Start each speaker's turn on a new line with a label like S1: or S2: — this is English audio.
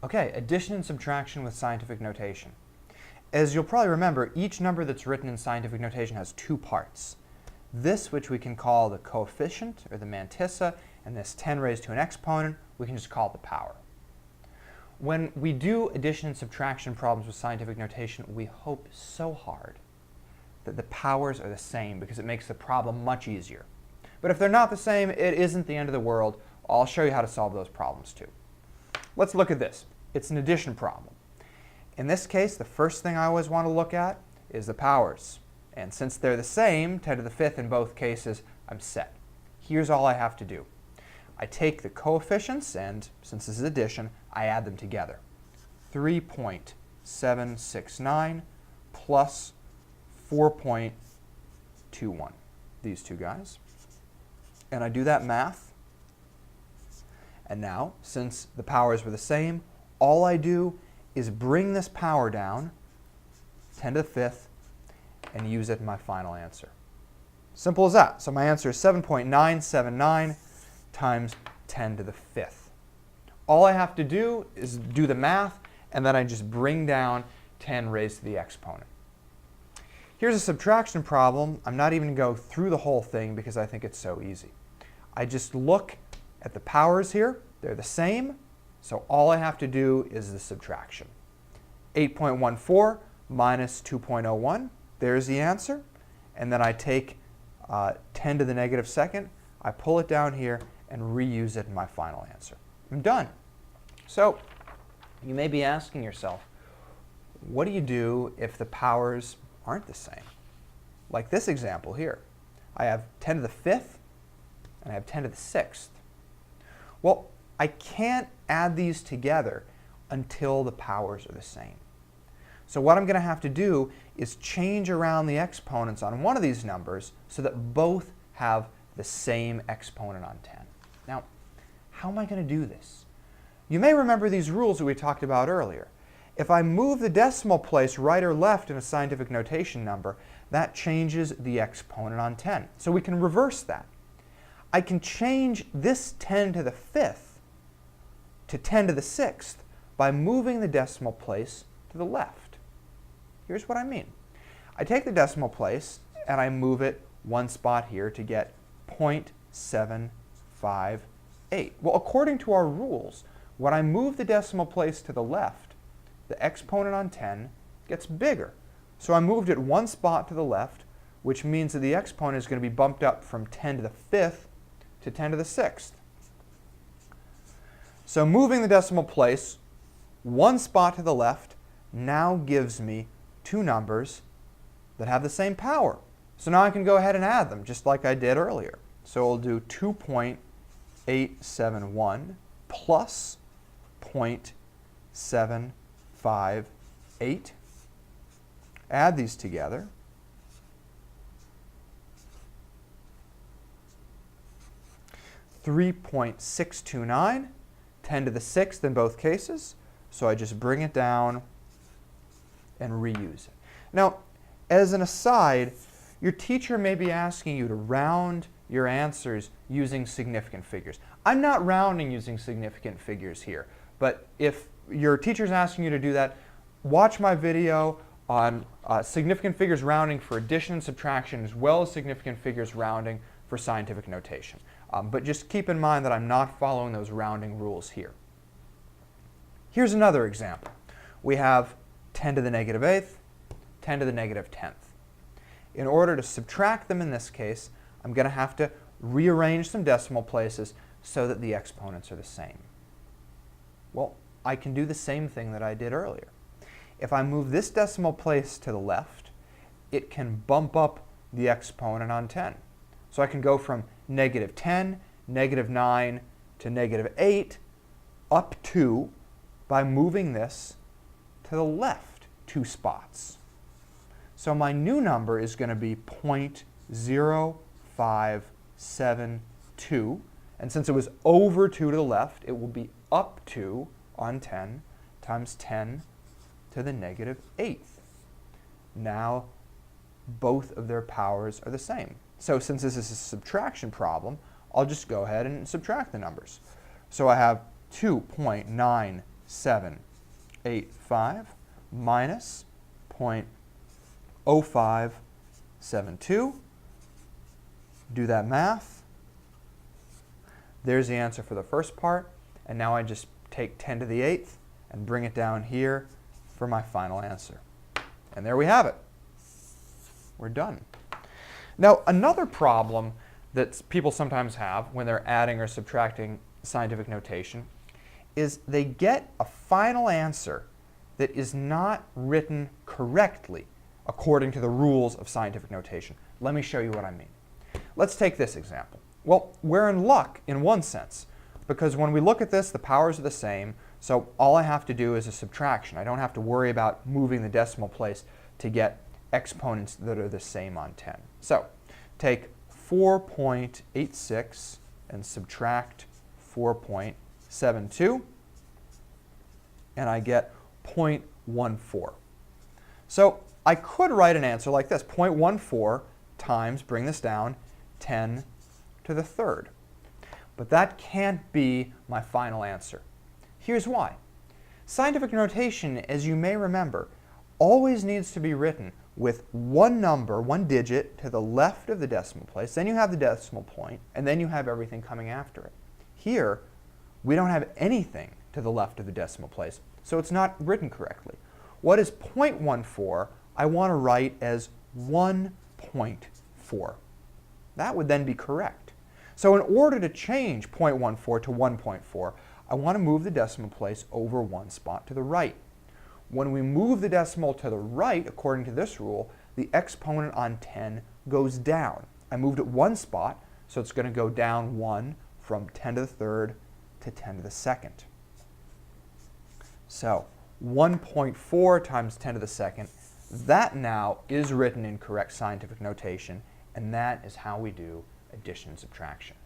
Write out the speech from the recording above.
S1: Okay, addition and subtraction with scientific notation. As you'll probably remember, each number that's written in scientific notation has two parts. This, which we can call the coefficient, or the mantissa, and this 10 raised to an exponent, we can just call the power. When we do addition and subtraction problems with scientific notation, we hope so hard that the powers are the same because it makes the problem much easier. But if they're not the same, it isn't the end of the world. I'll show you how to solve those problems too. Let's look at this. It's an addition problem. In this case, the first thing I always want to look at is the powers. And since they're the same, 10 to the fifth in both cases, I'm set. Here's all I have to do. I take the coefficients, and since this is addition, I add them together. 3.769 plus 4.21, these two guys. And I do that math. And now, since the powers were the same, all I do is bring this power down, 10 to the fifth, and use it in my final answer. Simple as that. So my answer is 7.979 times 10 to the fifth. All I have to do is do the math, and then I just bring down 10 raised to the exponent. Here's a subtraction problem. I'm not even going to go through the whole thing because I think it's so easy. I just look at the powers here. They're the same. So all I have to do is the subtraction. 8.14 minus 2.01. There's the answer. And then I take 10 to the negative second. I pull it down here and reuse it in my final answer. I'm done. So you may be asking yourself, what do you do if the powers aren't the same? Like this example here. I have 10 to the fifth and I have 10 to the sixth. Well, I can't add these together until the powers are the same. So what I'm going to have to do is change around the exponents on one of these numbers so that both have the same exponent on 10. Now, how am I going to do this? You may remember these rules that we talked about earlier. If I move the decimal place right or left in a scientific notation number, that changes the exponent on 10. So we can reverse that. I can change this 10 to the fifth to 10 to the sixth by moving the decimal place to the left. Here's what I mean. I take the decimal place and I move it one spot here to get 0.758. Well, according to our rules, when I move the decimal place to the left, the exponent on 10 gets bigger. So I moved it one spot to the left, which means that the exponent is going to be bumped up from 10 to the fifth to 10 to the sixth. So moving the decimal place one spot to the left now gives me two numbers that have the same power. So now I can go ahead and add them just like I did earlier. So we'll do 2.871 plus 0.758. Add these together. .629, 10 to the sixth in both cases. So I just bring it down and reuse it. Now, as an aside, your teacher may be asking you to round your answers using significant figures. I'm not rounding using significant figures here, but if your teacher's asking you to do that, watch my video on significant figures rounding for addition and subtraction, as well as significant figures rounding for scientific notation. But just keep in mind that I'm not following those rounding rules here. Here's another example. We have 10 to the negative eighth, 10 to the negative 10th. In order to subtract them in this case, I'm going to have to rearrange some decimal places so that the exponents are the same. Well, I can do the same thing that I did earlier. If I move this decimal place to the left, it can bump up the exponent on 10. So I can go from negative 10, negative 9 to negative 8 up to by moving this to the left two spots. So my new number is going to be 0.0572, and since it was over 2 to the left, it will be up 2 on 10 times 10 to the negative 8th. Now both of their powers are the same. So since this is a subtraction problem, I'll just go ahead and subtract the numbers. So I have 2.9 0.0785 minus 0.0572. Do that math. There's the answer for the first part. And now I just take 10 to the 8th and bring it down here for my final answer. And there we have it. We're done. Now, another problem that people sometimes have when they're adding or subtracting scientific notation is they get a final answer that is not written correctly according to the rules of scientific notation. Let me show you what I mean. Let's take this example. Well, we're in luck in one sense, because when we look at this, the powers are the same, so all I have to do is a subtraction. I don't have to worry about moving the decimal place to get exponents that are the same on 10. So take 4.86 and subtract 4.72, and I get 0.14. So I could write an answer like this, 0.14 times, bring this down, 10 to the third. But that can't be my final answer. Here's why. Scientific notation, as you may remember, always needs to be written with one number, one digit to the left of the decimal place, then you have the decimal point, and then you have everything coming after it. Here, we don't have anything to the left of the decimal place, so it's not written correctly. What is 0.14? I want to write as 1.4. That would then be correct. So in order to change 0.14 to 1.4, I want to move the decimal place over one spot to the right. When we move the decimal to the right, according to this rule, the exponent on 10 goes down. I moved it one spot, so it's going to go down 1 from 10 to the third to 10 to the second. So 1.4 times 10 to the second, that now is written in correct scientific notation, and that is how we do addition and subtraction.